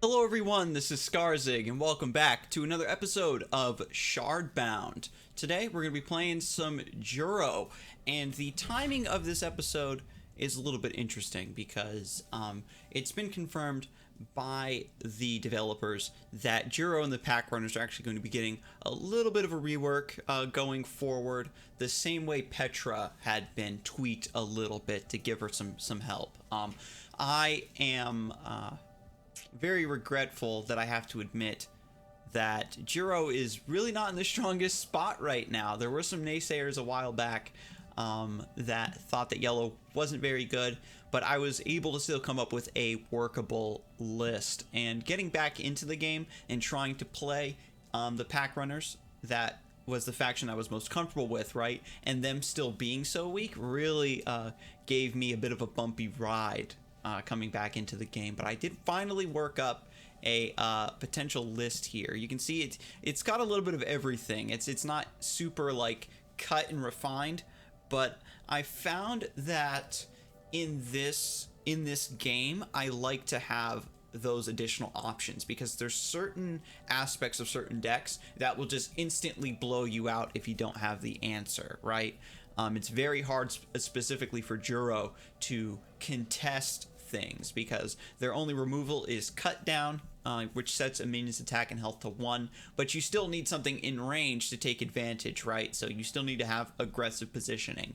Hello everyone, this is Scarzig, and welcome back to another episode of Shardbound. Today we're going to be playing some Juro, and the timing of this episode is a little bit interesting because it's been confirmed by the developers that Juro and the Packrunners are actually going to be getting a little bit of a rework going forward, the same way Petra had been tweaked a little bit to give her some help. I am very regretful that I have to admit that Juro is really not in the strongest spot right now. There were some naysayers a while back that thought that yellow wasn't very good, but I was able to still come up with a workable list. And getting back into the game and trying to play the Packrunners, that was the faction I was most comfortable with, right? And them still being so weak really gave me a bit of a bumpy ride coming back into the game. But I did finally work up a potential list here. You can see it's got a little bit of everything. It's not super like cut and refined, but I found that in this game I like to have those additional options because there's certain aspects of certain decks that will just instantly blow you out if you don't have the answer, right? It's very hard specifically for Juro to contest things because their only removal is cut down, which sets a minion's attack and health to 1, but you still need something in range to take advantage, right? So you still need to have aggressive positioning.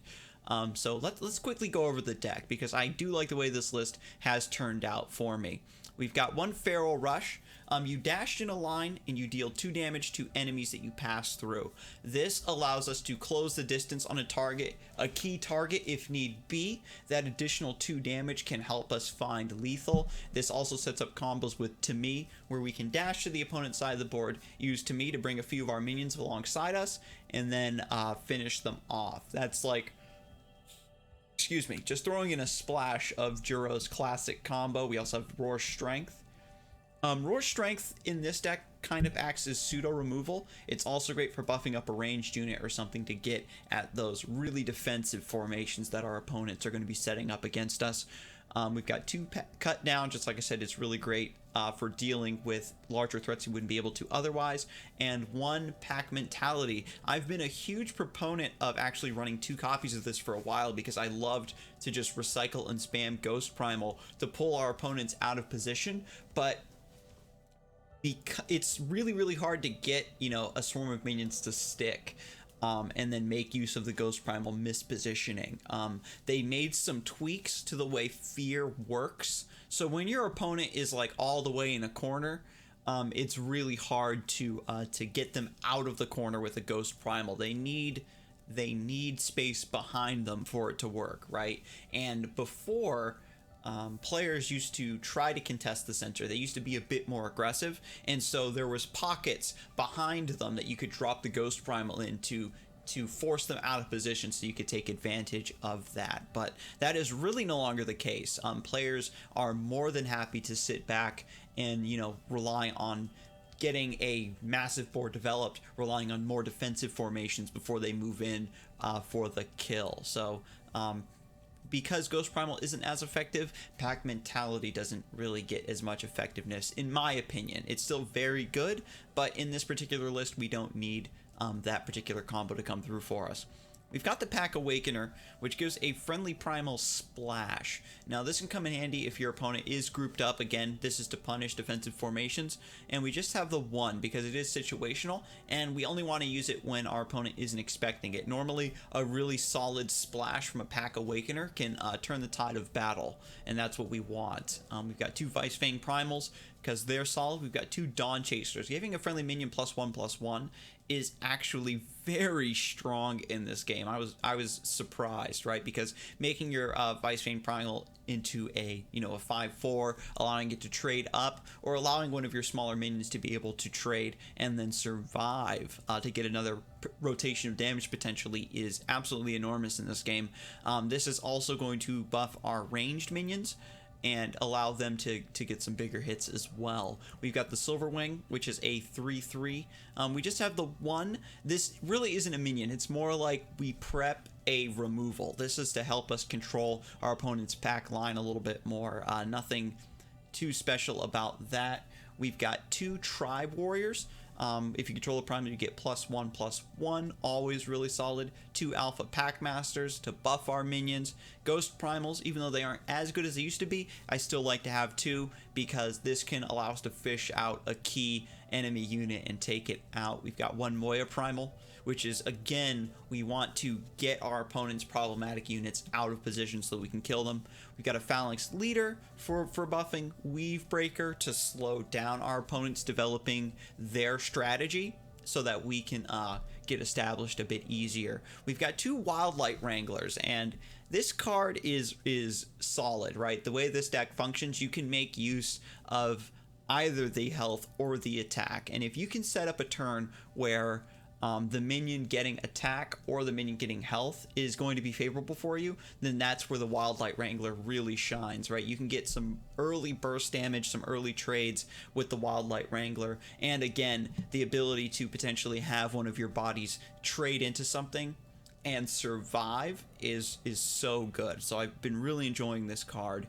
So let's quickly go over the deck because I do like the way this list has turned out for me. We've got one Feral Rush. You dash in a line and you deal 2 damage to enemies that you pass through. This allows us to close the distance on a key target if need be. That additional 2 damage can help us find lethal. This also sets up combos with To Me, where we can dash to the opponent's side of the board, use To Me to bring a few of our minions alongside us, and then finish them off. That's like, excuse me, just throwing in a splash of Juro's classic combo. We also have Roar Strength. Roar Strength in this deck kind of acts as pseudo removal. It's also great for buffing up a ranged unit or something to get at those really defensive formations that our opponents are going to be setting up against us. We've got 2 cut down. Just like I said, it's really great for dealing with larger threats you wouldn't be able to otherwise. And 1 Pack Mentality. I've been a huge proponent of actually running 2 copies of this for a while because I loved to just recycle and spam Ghost Primal to pull our opponents out of position, but it's really hard to get, a swarm of minions to stick and then make use of the Ghost Primal mispositioning. They made some tweaks to the way Fear works, so when your opponent is like all the way in a corner, it's really hard to get them out of the corner with a Ghost Primal. They need space behind them for it to work, right? And before, players used to try to contest the center. They used to be a bit more aggressive, and so there was pockets behind them that you could drop the Ghost Primal in to force them out of position so you could take advantage of that. But that is really no longer the case. Players are more than happy to sit back and rely on getting a massive board developed, relying on more defensive formations before they move in for the kill. So because Ghost Primal isn't as effective, Pack Mentality doesn't really get as much effectiveness, in my opinion. It's still very good, but in this particular list, we don't need that particular combo to come through for us. We've got the Pack Awakener, which gives a friendly primal splash. Now, this can come in handy if your opponent is grouped up. Again, this is to punish defensive formations. And we just have the 1 because it is situational, and we only want to use it when our opponent isn't expecting it. Normally, a really solid splash from a Pack Awakener can turn the tide of battle, and that's what we want. We've got 2 Vice Fang Primals because they're solid. We've got 2 Dawn Chasers. Giving a friendly minion +1/+1 is actually very strong in this game. I was surprised, right? Because making your Vice Fang Primal into a 5/4, allowing it to trade up, or allowing one of your smaller minions to be able to trade and then survive to get another rotation of damage potentially is absolutely enormous in this game. This is also going to buff our ranged minions and allow them to get some bigger hits as well. We've got the Silverwing, which is a 3/3. We just have the 1. This really isn't a minion. It's more like we prep a removal. This is to help us control our opponent's pack line a little bit more. Nothing too special about that. We've got 2 Tribe Warriors. If you control a primal, you get +1/+1, always really solid. 2 Alpha Packmasters to buff our minions. Ghost Primals, even though they aren't as good as they used to be, I still like to have 2 because this can allow us to fish out a key enemy unit and take it out. We've got 1 Moya Primal, which is, again, we want to get our opponent's problematic units out of position so that we can kill them. We've got a Phalanx Leader for buffing Weave Breaker to slow down our opponents developing their strategy so that we can get established a bit easier. We've got 2 Wildlight Wranglers, and this card is solid, right? The way this deck functions, you can make use of either the health or the attack, and if you can set up a turn where the minion getting attack or the minion getting health is going to be favorable for you, then that's where the Wildlight Wrangler really shines, right? You can get some early burst damage, some early trades with the Wildlight Wrangler, and again, the ability to potentially have one of your bodies trade into something and survive is so good. So I've been really enjoying this card.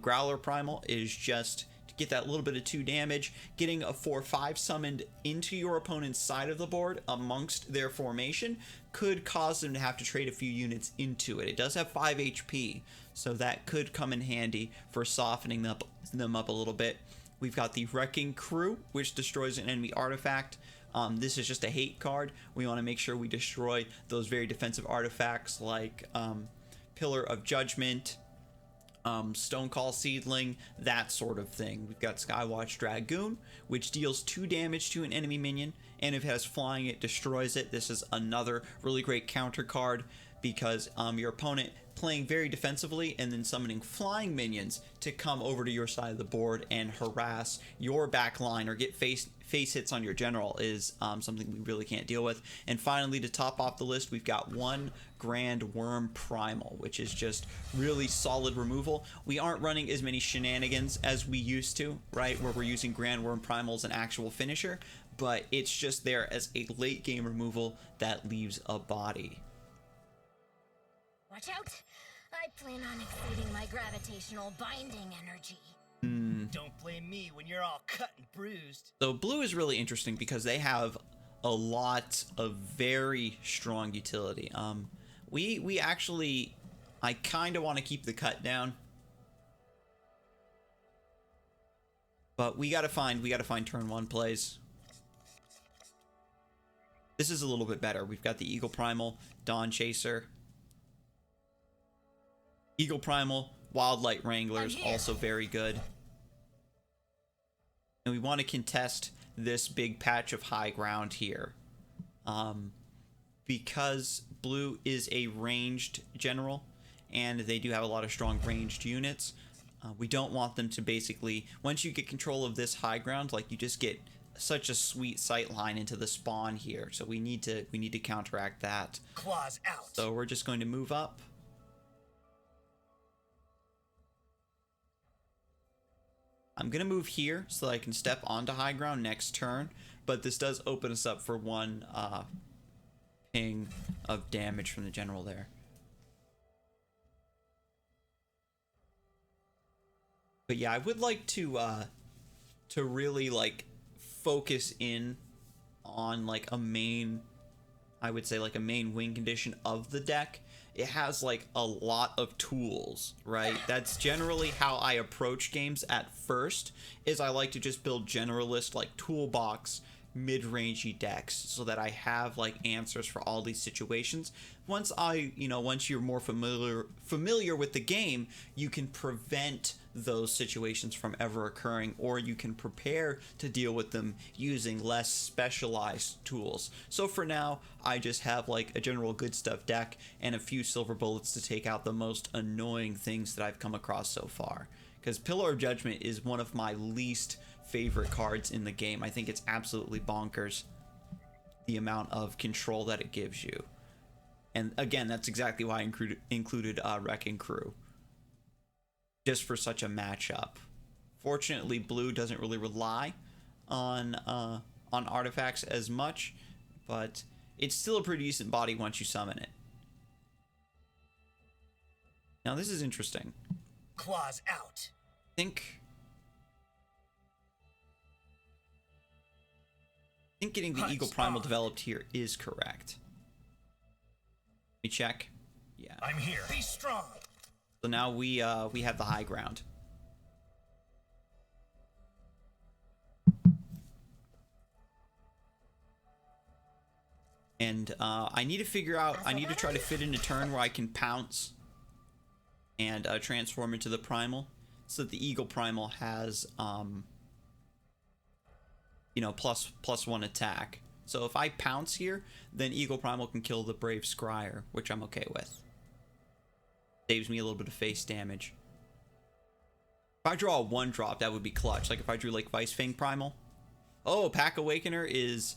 Growler Primal is just get that little bit of 2 damage. Getting a 4/5 summoned into your opponent's side of the board amongst their formation could cause them to have to trade a few units into it. It does have 5 HP, so that could come in handy for softening them up a little bit. We've got the Wrecking Crew, which destroys an enemy artifact. This is just a hate card. We want to make sure we destroy those very defensive artifacts like Pillar of Judgment, Stonecall Seedling, that sort of thing. We've got Skywatch Dragoon, which deals 2 damage to an enemy minion, and if it has flying, it destroys it. This is another really great counter card because your opponent playing very defensively and then summoning flying minions to come over to your side of the board and harass your back line or get face hits on your general is something we really can't deal with. And finally, to top off the list, we've got 1 Grand Worm Primal, which is just really solid removal. We aren't running as many shenanigans as we used to, right, where we're using Grand Worm Primal as an actual finisher, but it's just there as a late game removal that leaves a body. Watch out! I plan on exceeding my gravitational binding energy. Don't blame me when you're all cut and bruised. So blue is really interesting because they have a lot of very strong utility. We actually, I kind of want to keep the cut down, but we gotta find turn 1 plays. This is a little bit better. We've got the Eagle Primal, Dawn Chaser, Eagle Primal, Wildlight Wranglers, also very good. And we want to contest this big patch of high ground here. Because blue is a ranged general, and they do have a lot of strong ranged units, we don't want them to basically, once you get control of this high ground, like, you just get such a sweet sight line into the spawn here. So we need to counteract that. Claws out. So we're just going to move up. I'm going to move here so that I can step onto high ground next turn, but this does open us up for 1 ping of damage from the general there. But yeah, I would like to really, like, focus in on, like, a main, I would say, like, a main win condition of the deck. It has, like, a lot of tools, right? That's generally how I approach games at first, is I like to just build generalist, like, toolbox, mid-rangey decks so that I have, like, answers for all these situations. Once you're more familiar with the game, you can prevent those situations from ever occurring, or you can prepare to deal with them using less specialized tools. So for now, I just have, like, a general good stuff deck and a few silver bullets to take out the most annoying things that I've come across so far. Because Pillar of Judgment is one of my least favorite cards in the game. I think it's absolutely bonkers, the amount of control that it gives you. And again, that's exactly why I included Wrecking Crew, just for such a matchup. Fortunately, blue doesn't really rely on artifacts as much, but it's still a pretty decent body once you summon it. Now this is interesting. Claws out. I think think getting the Eagle Primal developed here is correct. Let me check. Yeah. I'm here. Be strong. So now we have the high ground. And I need to figure out, I need to try to fit in a turn where I can pounce and transform into the primal, so that the Eagle Primal has, you know, plus 1 attack. So if I pounce here, then Eagle Primal can kill the Brave Scryer, which I'm okay with. Saves me a little bit of face damage. If I draw a 1-drop, that would be clutch. Like if I drew like Vice Fang Primal. Oh, Pack Awakener is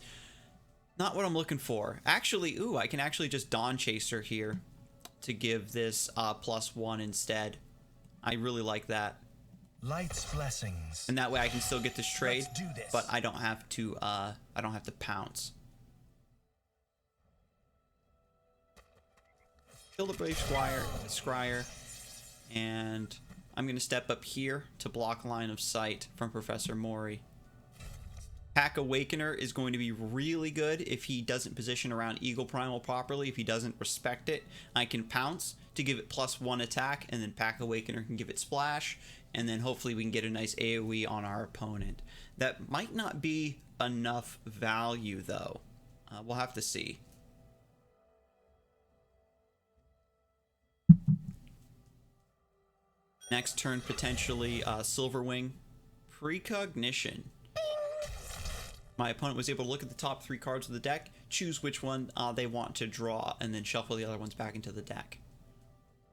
not what I'm looking for. Actually, ooh, I can actually just Dawn Chaser here to give this plus 1 instead. I really like that. Light's blessings. And that way I can still get this trade, Let's do this. but I don't have to pounce. Kill the Brave Scryer, and I'm gonna step up here to block line of sight from Professor Mori. Pack Awakener is going to be really good if he doesn't position around Eagle Primal properly. If he doesn't respect it, I can pounce to give it plus 1 attack, and then Pack Awakener can give it splash, and then hopefully we can get a nice AoE on our opponent. That might not be enough value though. We'll have to see. Next turn, potentially Silverwing. Precognition. My opponent was able to look at the top 3 cards of the deck, choose which one they want to draw, and then shuffle the other ones back into the deck.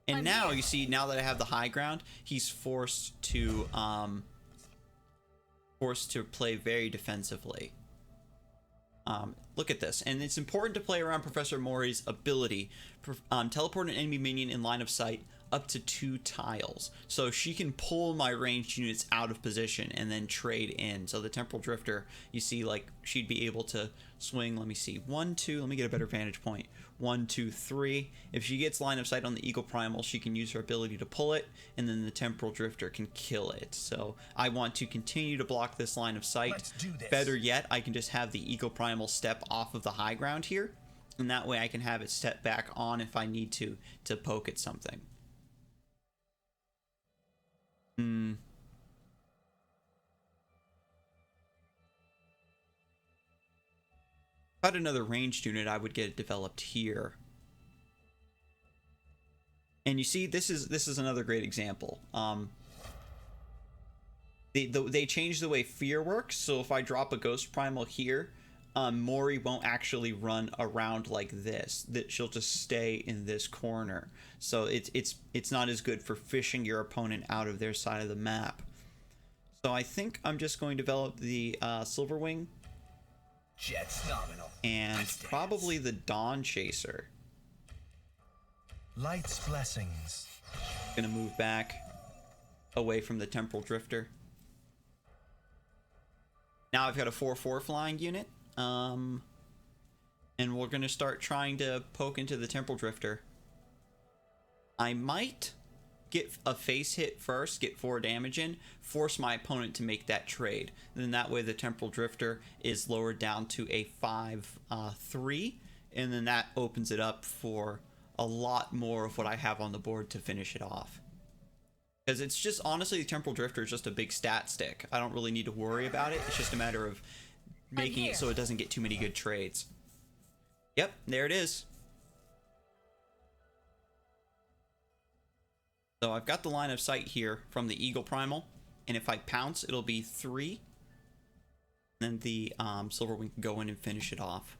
And now, you see, now that I have the high ground, he's forced to play very defensively. Look at this, and it's important to play around Professor Mori's ability. Teleport an enemy minion in line of sight up to 2 tiles, so she can pull my ranged units out of position and then trade in. So the Temporal Drifter, you see, like, she'd be able to swing, let me see, 1, 2, let me get a better vantage point, 1, 2, 3. If she gets line of sight on the Eagle Primal, she can use her ability to pull it, and then the Temporal Drifter can kill it. So I want to continue to block this line of sight. Let's do this. Better yet, I can just have the Eagle Primal step off of the high ground here, and that way I can have it step back on if I need to poke at something. If I had another ranged unit, I would get it developed here. And you see, this is another great example. They changed the way fear works, so if I drop a Ghost Primal here, Mori won't actually run around like this. That she'll just stay in this corner. So it's not as good for fishing your opponent out of their side of the map. So I think I'm just going to develop the Silverwing. Jet's nominal. And probably the Dawn Chaser. Light's blessings. Gonna move back away from the Temporal Drifter. Now I've got a 4/4 flying unit. And we're gonna start trying to poke into the Temporal Drifter. I might get a face hit first, get 4 damage in, force my opponent to make that trade. And then that way the Temporal Drifter is lowered down to a 5/3, and then that opens it up for a lot more of what I have on the board to finish it off. Because it's just, honestly, the Temporal Drifter is just a big stat stick. I don't really need to worry about it. It's just a matter of making it so it doesn't get too many good trades. Yep, there it is. So I've got the line of sight here from the Eagle Primal, and if I pounce, it'll be 3. Then the Silverwing can go in and finish it off.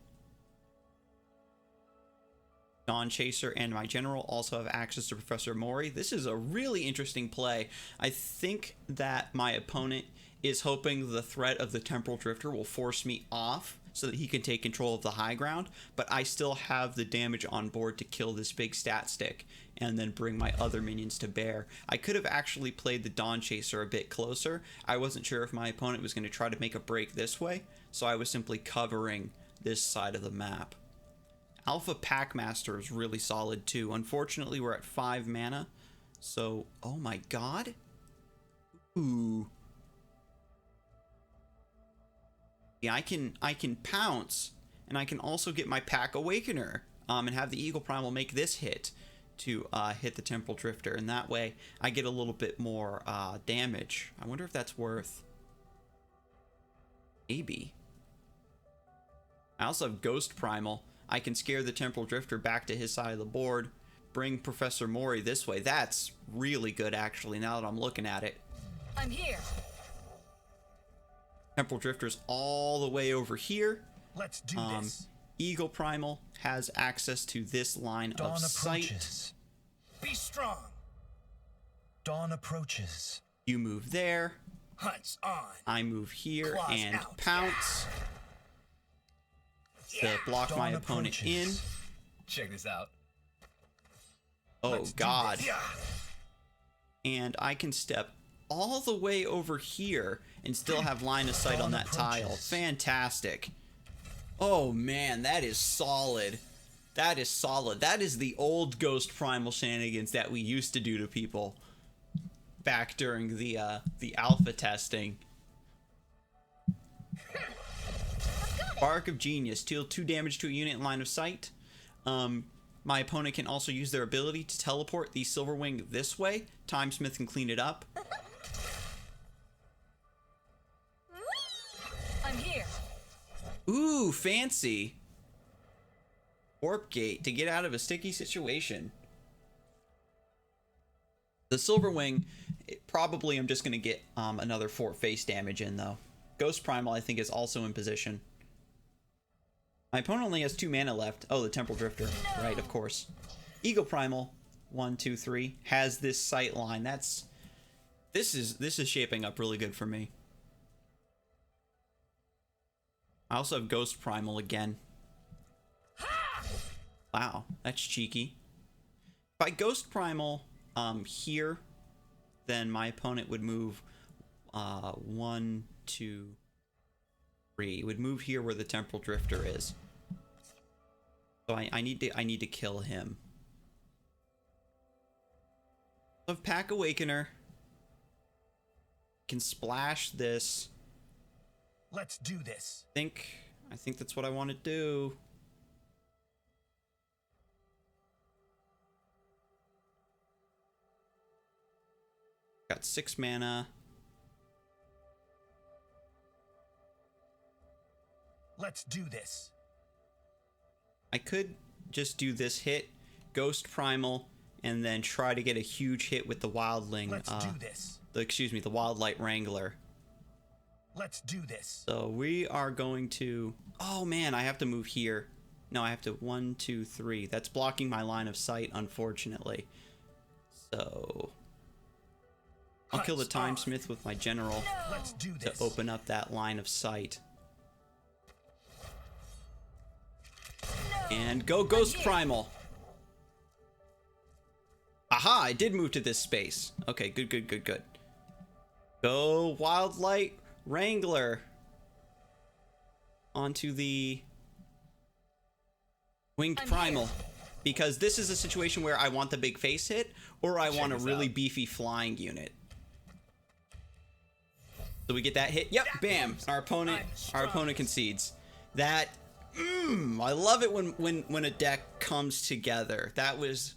Dawn Chaser and my General also have access to Professor Mori. This is a really interesting play. I think that my opponent is hoping the threat of the Temporal Drifter will force me off so that he can take control of the high ground, but I still have the damage on board to kill this big stat stick and then bring my other minions to bear. I could have actually played the Dawn Chaser a bit closer. I wasn't sure if my opponent was going to try to make a break this way, so I was simply covering this side of the map. Alpha Packmaster is really solid too. Unfortunately, we're at 5 mana, so oh my god. Ooh. Yeah, I can pounce, and I can also get my Pack Awakener, and have the Eagle Primal make this hit to hit the Temporal Drifter, and that way I get a little bit more damage. I wonder if that's worth. Maybe. I also have Ghost Primal. I can scare the Temporal Drifter back to his side of the board, bring Professor Mori this way. That's really good, actually, now that I'm looking at it. I'm here. Temporal Drifter's all the way over here. Let's do this. Eagle Primal has access to this line Dawn of approaches. sight. Be strong. Dawn approaches. You move there. Hunts on. I move here Claws and out. pounce to block my Dawn opponent in. approaches. Check this out. Oh Let's do God. this. And I can step all the way over here and still have line of sight on that tile. Fantastic. Oh man, that is solid. That is solid. That is the old Ghost Primal shenanigans that we used to do to people back during the alpha testing. Spark of Genius. Deal 2 damage to a unit in line of sight. My opponent can also use their ability to teleport the Silverwing this way. Timesmith can clean it up. I'm here. Ooh, fancy. Warp Gate to get out of a sticky situation. The Silverwing, probably I'm just going to get another 4 face damage in, though. Ghost Primal, I think, is also in position. My opponent only has 2 mana left. Oh, the Temporal Drifter. No. Right, of course. Eagle Primal, 1, 2, 3, has this sight line. This is shaping up really good for me. I also have Ghost Primal again. Wow, that's cheeky. If I Ghost Primal here, then my opponent would move 1, 2, 3. Would move here where the Temporal Drifter is. So I need to kill him. I have Pack Awakener. Can splash this. Let's do this. I think that's what I want to do. Got 6 mana. Let's do this. I could just do this hit, Ghost Primal, and then try to get a huge hit with the Wildling. Let's do this. The Wildlight Wrangler. Let's do this. So we are going to... Oh man, I have to move here. No, I have to 1, 2, 3. That's blocking my line of sight, unfortunately. So... I'll kill the Timesmith with my General Let's do to this. open up that line of sight. And go Ghost Primal. Aha, I did move to this space. Okay, good, good, good, good. Go Wildlight Wrangler. Onto the Winged Primal. Because this is a situation where I want the big face hit, or I want a really beefy flying unit. So we get that hit. Yep, bam. Our opponent concedes. That I love it when a deck comes together. That was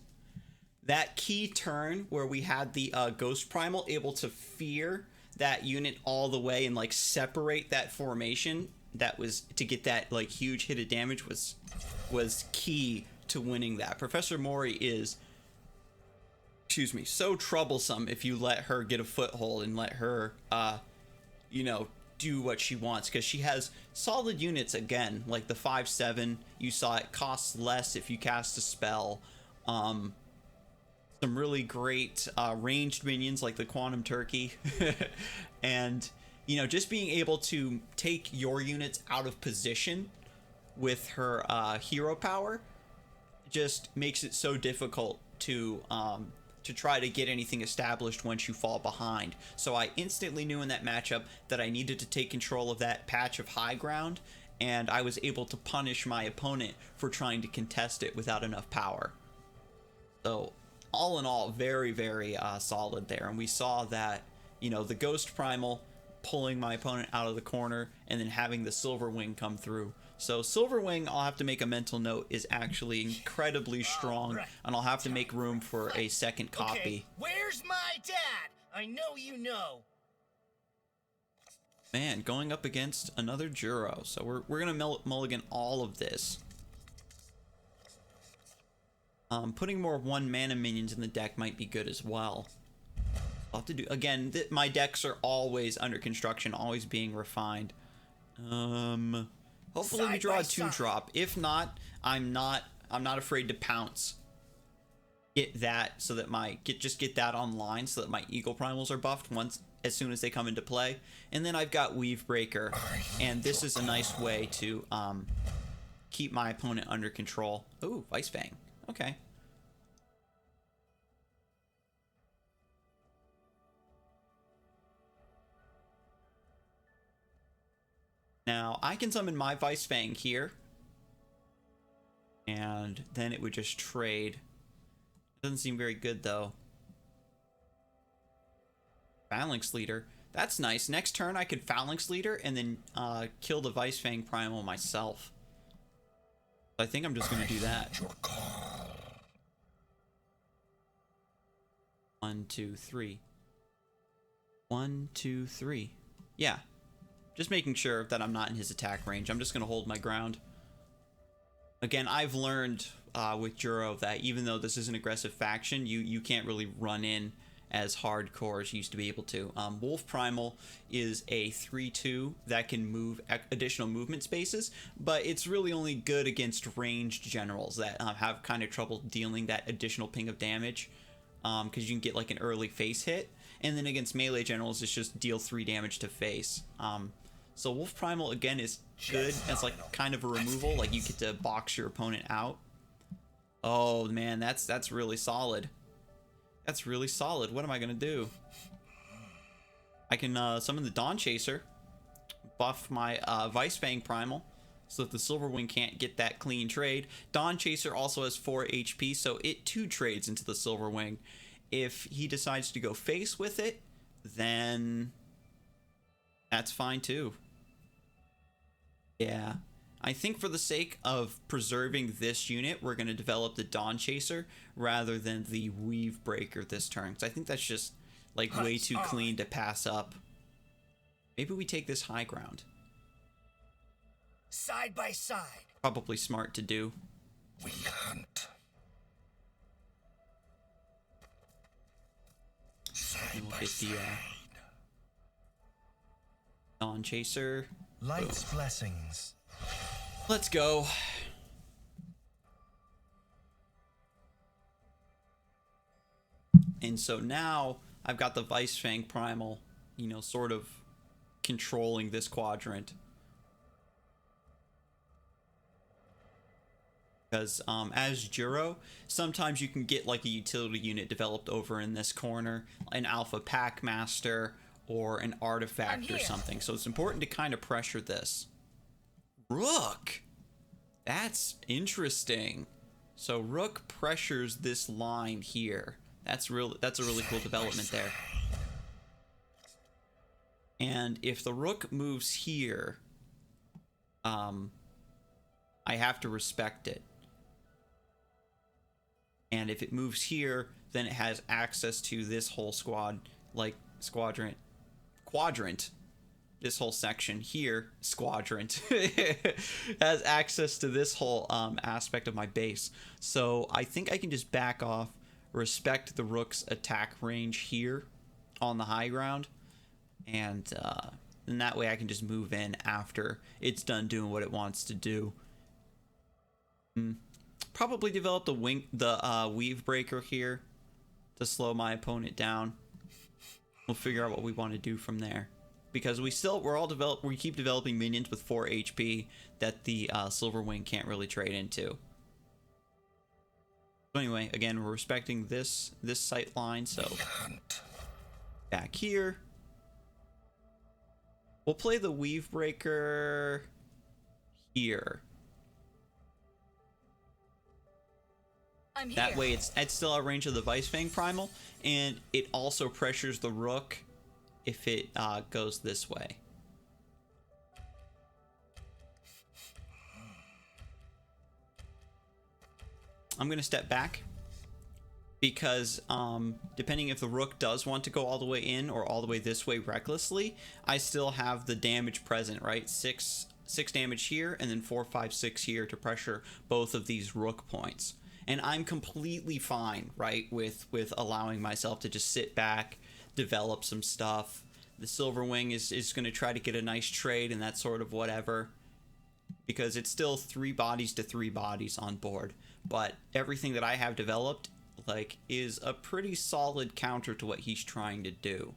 that key turn where we had the Ghost Primal able to fear that unit all the way and like separate that formation. That was to get that like huge hit of damage was key to winning that. Professor Mori is, excuse me, so troublesome if you let her get a foothold and let her you know, do what she wants, because she has solid units again, like the 5/7. You saw it costs less if you cast a spell. Some really great ranged minions like the Quantum Turkey, and you know, just being able to take your units out of position with her hero power just makes it so difficult to try to get anything established once you fall behind. So I instantly knew in that matchup that I needed to take control of that patch of high ground, and I was able to punish my opponent for trying to contest it without enough power. So all in all, very, very solid there. And we saw that, you know, the Ghost Primal pulling my opponent out of the corner and then having the Silver Wing come through. So Silver Wing, I'll have to make a mental note, is actually incredibly strong, and I'll have to make room for a second copy. Okay, where's my dad? I know you know. Man, going up against another Juro. So we're gonna mulligan all of this. Putting more 1-mana minions in the deck might be good as well. I'll have to do again. My decks are always under construction, always being refined. Hopefully we draw a 2-drop. If not, I'm not afraid to pounce. Get that so that just get that online so that my Eagle Primals are buffed as soon as they come into play. And then I've got Weave Breaker, and this is a nice way to keep my opponent under control. Ooh, Vice Fang. Okay. Now, I can summon my Vice Fang here. And then it would just trade. Doesn't seem very good, though. Phalanx Leader. That's nice. Next turn, I could Phalanx Leader and then kill the Vice Fang Primal myself. I think I'm just going to do that. 1, 2, 3. 1, 2, 3. Yeah. Just making sure that I'm not in his attack range. I'm just going to hold my ground. Again, I've learned with Juro that even though this is an aggressive faction, you can't really run in as hardcore as you used to be able to. Wolf Primal is a 3/2 that can move additional movement spaces, but it's really only good against ranged generals that have kind of trouble dealing that additional ping of damage, because you can get like an early face hit, and then against melee generals it's just deal 3 damage to face. So Wolf Primal again is good as like kind of a removal, like you get to box your opponent out. Oh man, that's really solid. That's really solid. What am I gonna do? I can summon the Dawn Chaser, buff my Vice Fang Primal, so that the Silver Wing can't get that clean trade. Dawn Chaser also has 4 HP, so it too trades into the Silver Wing. If he decides to go face with it, then that's fine too. Yeah. I think for the sake of preserving this unit, we're going to develop the Dawn Chaser rather than the Weave Breaker this turn. Because I think that's just like way too clean to pass up. Maybe we take this high ground. Side by side. Probably smart to do. We hunt. And we'll get the Dawn Chaser. Light's blessings. Let's go. And so now I've got the Vice Fang Primal, you know, sort of controlling this quadrant. Because as Juro, sometimes you can get like a utility unit developed over in this corner, an Alpha Packmaster or an artifact or something. So it's important to kind of pressure this. Rook! That's interesting. So Rook pressures this line here. That's a really cool development there. And if the Rook moves here, I have to respect it. And if it moves here, then it has access to this whole quadrant. This whole section here, squadrant, has access to this whole aspect of my base. So I think I can just back off, respect the Rook's attack range here on the high ground, and that way I can just move in after it's done doing what it wants to do. Probably develop the Weave Breaker here to slow my opponent down. We'll figure out what we want to do from there, because we keep developing minions with 4 HP that the Silver Wing can't really trade into. So anyway, again, we're respecting this sight line, so back here. We'll play the Weave Breaker here. That way it's still out of range of the Vice Fang Primal, and it also pressures the Rook if it goes this way. I'm going to step back because depending if the rook does want to go all the way in or all the way this way recklessly, I still have the damage present, right? Six damage here and then 4, 5, 6 here to pressure both of these rook points. And I'm completely fine, right, with allowing myself to just sit back, develop some stuff. The Silver Wing is going to try to get a nice trade and that sort of whatever, because it's still 3 bodies to 3 bodies on board. But everything that I have developed, like, is a pretty solid counter to what he's trying to do.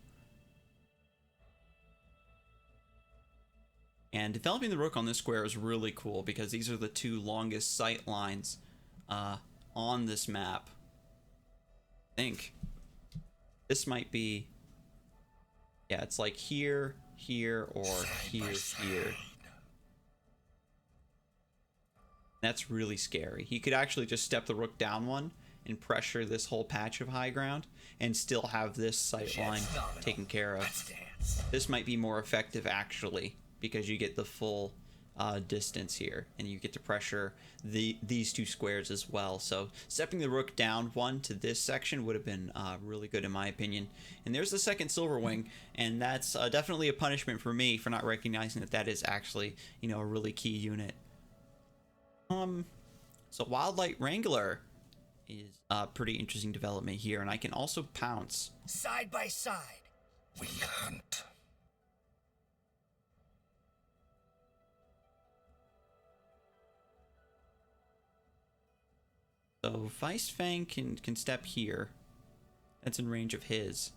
And developing the rook on this square is really cool because these are the 2 longest sight lines on this map. I think this might be, yeah, it's like here, here, or here, here. That's really scary. He could actually just step the rook down one and pressure this whole patch of high ground and still have this sight line taken care of. This might be more effective actually because you get the full distance here and you get to pressure these 2 squares as well. So stepping the rook down one to this section would have been really good in my opinion. And there's the second Silver Wing, and that's definitely a punishment for me for not recognizing that is actually, you know, a really key unit. So Wildlight Wrangler is a pretty interesting development here, and I can also pounce. Side by side. We hunt. So Weissfang can step here. That's in range of his.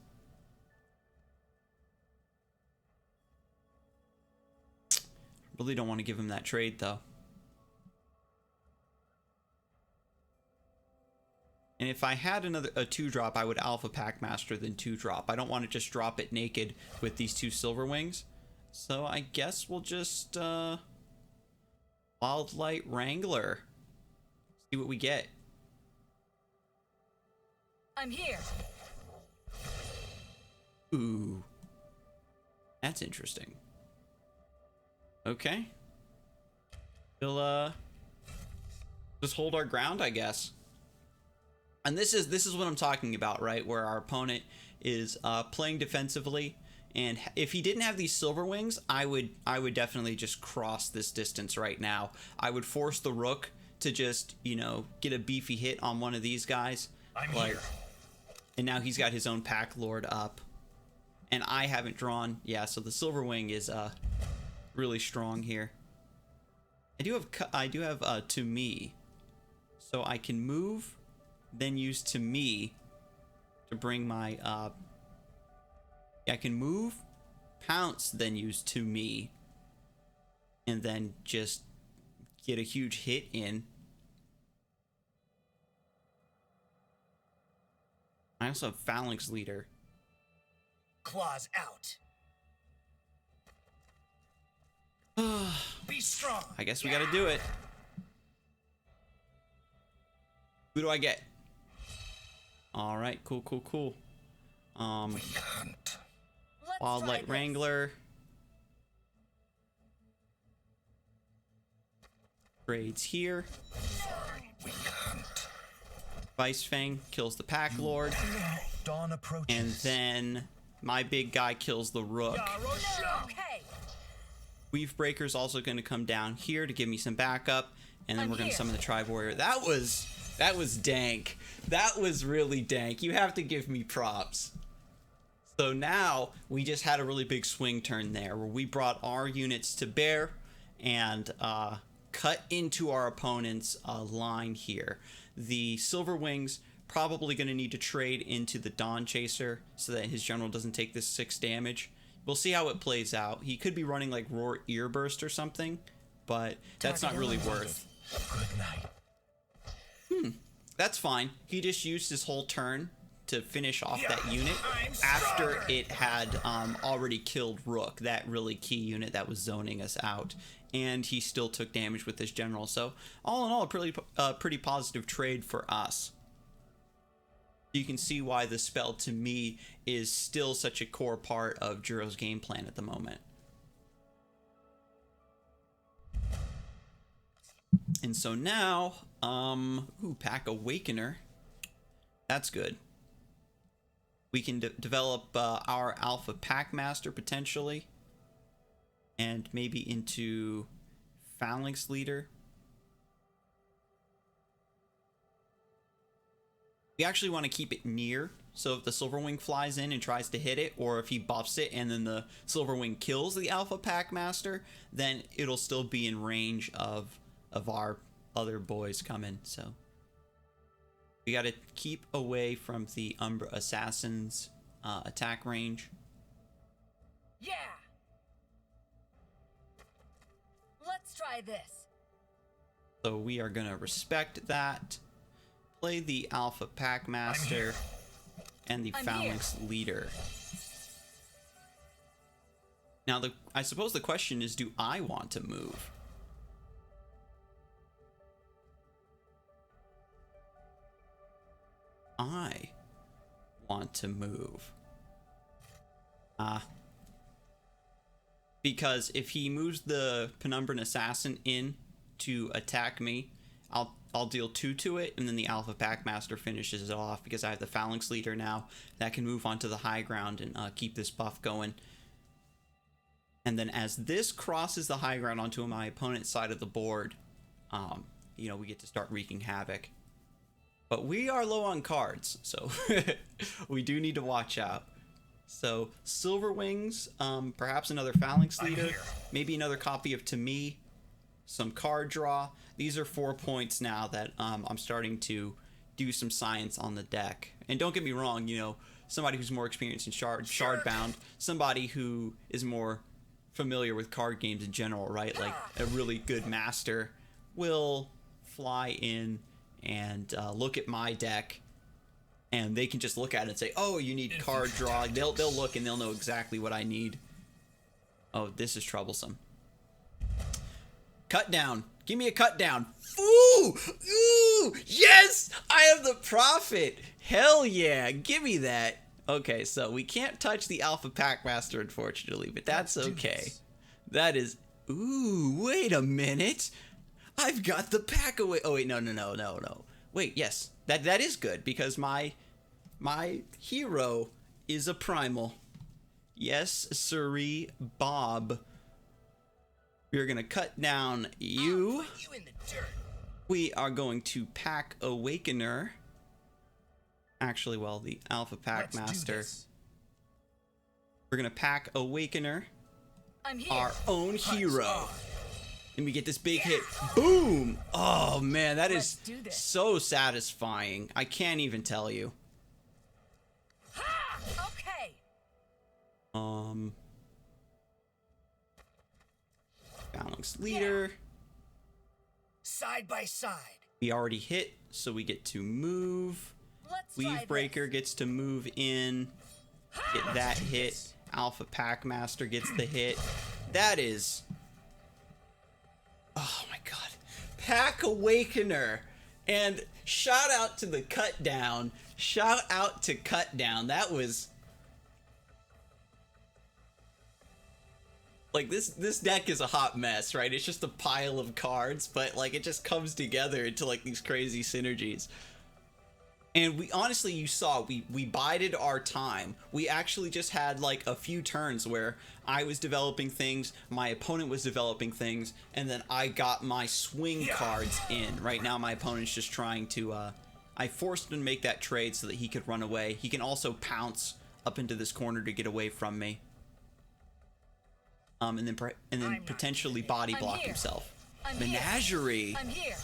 Really don't want to give him that trade though. And if I had a 2-drop, I would Alpha Packmaster then 2-drop. I don't want to just drop it naked with these 2 Silver Wings. So I guess we'll just Wildlight Wrangler. See what we get. I'm here. Ooh. That's interesting. Okay. We'll just hold our ground, I guess. And this is what I'm talking about, right? Where our opponent is playing defensively, and if he didn't have these Silver Wings, I would definitely just cross this distance right now. I would force the rook to just, you know, get a beefy hit on one of these guys. I'm here. And now he's got his own Pack Lord up, and I haven't drawn. Yeah, so the Silver Wing is really strong here. I do have to me, so I can move. Then use to me to bring my I can move, pounce, then use to me, and then just get a huge hit in. I also have Phalanx Leader. Claws out. Be strong. I guess we gotta do it. Who do I get? All right, cool. We hunt. Wildlight Wrangler. Trades here. We hunt. Weissfang kills the Pack Lord. Dawn approaches. And then my big guy kills the rook. Okay. Weave Breaker's also going to come down here to give me some backup. And then we're going to summon the Tribe Warrior. That was dank. That was really dank. You have to give me props. So now we just had a really big swing turn there where we brought our units to bear and cut into our opponent's line here. The Silver Wings probably going to need to trade into the Dawn Chaser so that his general doesn't take this 6 damage. We'll see how it plays out. He could be running like Roar Earburst or something, but that's not really worth. Good night. That's fine. He just used his whole turn to finish off that unit after it had already killed Rook, that really key unit that was zoning us out, and he still took damage with his general. So all in all, a pretty positive trade for us. You can see why the spell to me is still such a core part of Juro's game plan at the moment. And so now, Pack Awakener. That's good. We can develop our Alpha Packmaster potentially. And maybe into Phalanx Leader. We actually want to keep it near, so if the Silverwing flies in and tries to hit it, or if he buffs it and then the Silverwing kills the Alpha Packmaster, then it'll still be in range of our other boys coming. So we got to keep away from the Umbra Assassin's attack range. Yeah. Let's try this. So we are going to respect that. Play the Alpha Packmaster and the Phalanx Leader. Now, I suppose the question is, do I want to move? I want to move. Because if he moves the Penumbran Assassin in to attack me, I'll deal 2 to it, and then the Alpha Packmaster finishes it off because I have the Phalanx Leader now that can move onto the high ground and keep this buff going. And then as this crosses the high ground onto my opponent's side of the board, you know, we get to start wreaking havoc. But we are low on cards, so we do need to watch out. So Silverwings, perhaps another Phalanx Leader, maybe another copy of To Me, some card draw. These are 4 points now that I'm starting to do some science on the deck. And don't get me wrong, you know, somebody who's more experienced in Shardbound, somebody who is more familiar with card games in general, right? Like a really good master will fly in and look at my deck, and they can just look at it and say, oh, you need card draw. They'll look and they'll know exactly what I need. Oh, this is troublesome. Cut down. Give me a cut down. Ooh! Ooh! Yes! I have the profit! Hell yeah! Give me that! Okay, so we can't touch the Alpha Packmaster, unfortunately, but that's okay. That is... Ooh, wait a minute! I've got the pack away... Oh, wait, no. Wait, yes. That is good, because my hero is a primal. Yes, sirree, Bob. We're gonna cut down you. I'll put you in the dirt. We are going to Pack Awakener. Actually, well, the Alpha Packmaster. We're gonna Pack Awakener. I'm here. Our own hero. And we get this big hit. Boom! Oh man, that is so satisfying. I can't even tell you. Ha! Okay. Phalanx Leader. Side by side. We already hit, so we get to move. Let's Weave Breaker gets to move in. Get that hit. Alpha Packmaster gets the hit. That is... Oh my god. Pack Awakener. And shout out to the Cut Down. Shout out to Cut Down. That was... Like, this deck is a hot mess, right? It's just a pile of cards, but, like, it just comes together into, like, these crazy synergies. And we, honestly, you saw, we bided our time. We actually just had, like, a few turns where I was developing things, my opponent was developing things, and then I got my swing cards in. Right now, my opponent's just trying to, I forced him to make that trade so that he could run away. He can also pounce up into this corner to get away from me. And then potentially body block himself. Menagerie. I'm here.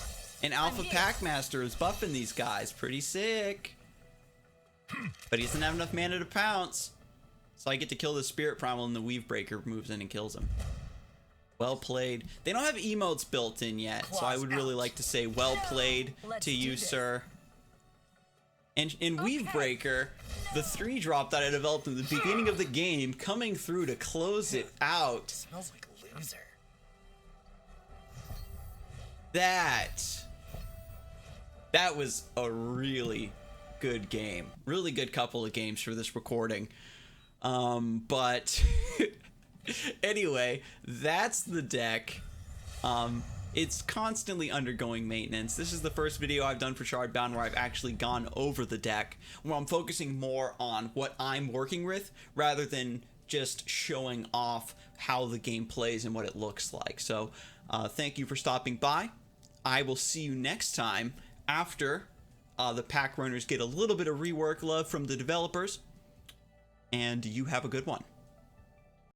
And Alpha Packmaster is buffing these guys. Pretty sick. But he doesn't have enough mana to pounce. So I get to kill the Spirit Primal, and the Weave Breaker moves in and kills him. Well played. They don't have emotes built in yet, so I would really like to say well played to you, sir. And in Weave Breaker, the 3-drop that I developed in the beginning of the game, coming through to close it out. Smells like a loser. That was a really good game. Really good couple of games for this recording. But anyway, that's the deck. It's constantly undergoing maintenance. This is the first video I've done for Shardbound where I've actually gone over the deck, where I'm focusing more on what I'm working with rather than just showing off how the game plays and what it looks like. So thank you for stopping by. I will see you next time after the Packrunners get a little bit of rework love from the developers, and you have a good one.